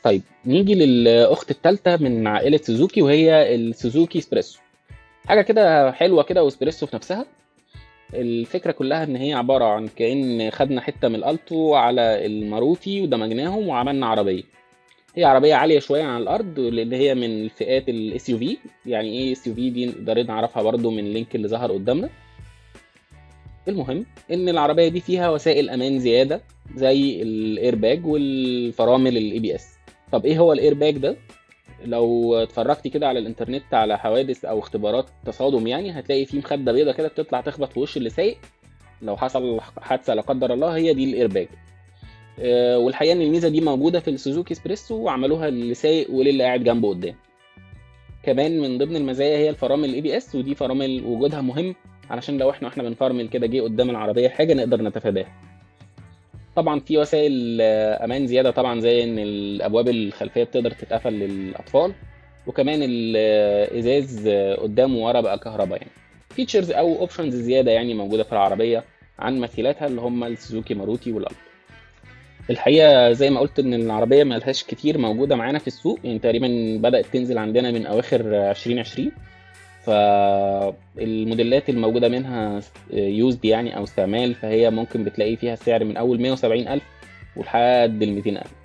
طيب نيجي للاخت الثالثه من عائله سوزوكي، وهي السوزوكي اسبريسو. حاجه كده حلوه كده واسبريسو في نفسها. الفكره كلها ان هي عباره عن كأن خدنا حته من الالتو على الماروتي ودمجناهم وعملنا عربيه. هي عربيه عاليه شويه عن الارض لان هي من فئات الاس يو في. يعني ايه اس يو في دي؟ نقدر نعرفها برضو من اللينك اللي ظهر قدامنا. المهم ان العربيه دي فيها وسائل امان زياده زي الايرباج والفرامل الاي بي اس. طب ايه هو الايرباج ده؟ لو اتفرجتي كده على الانترنت على حوادث او اختبارات تصادم، يعني هتلاقي فيه مخده بيضه كده بتطلع تخبط في وش اللي سايق لو حصل حادثه لا قدر الله، هي دي الايرباج. والحقيقه ان الميزه دي موجوده في السوزوكي اسبريسو وعملوها للي سايق وللي قاعد جنبه قدام. كمان من ضمن المزايا هي الفرامل الاي بي اس، ودي فرامل وجودها مهم علشان لو احنا بنفرمل كده جه قدام العربيه حاجه نقدر نتفاداها. طبعا في وسائل امان زياده طبعا، زي ان الابواب الخلفيه بتقدر تتقفل للاطفال، وكمان الازاز قدام وورا بقى كهرباء. يعني فيتشرز او اوبشنز زياده يعني موجوده في العربيه عن مثيلاتها اللي هم السوزوكي ماروتي والالتو. الحقيقه زي ما قلت ان العربيه ما لهاش كتير موجوده معانا في السوق، يعني تقريبا بدات تنزل عندنا من اواخر 2020. فالموديلات الموجوده منها يوزد يعني او استعمال، فهي ممكن بتلاقي فيها السعر من اول 170,000 ولحد ال 200,000.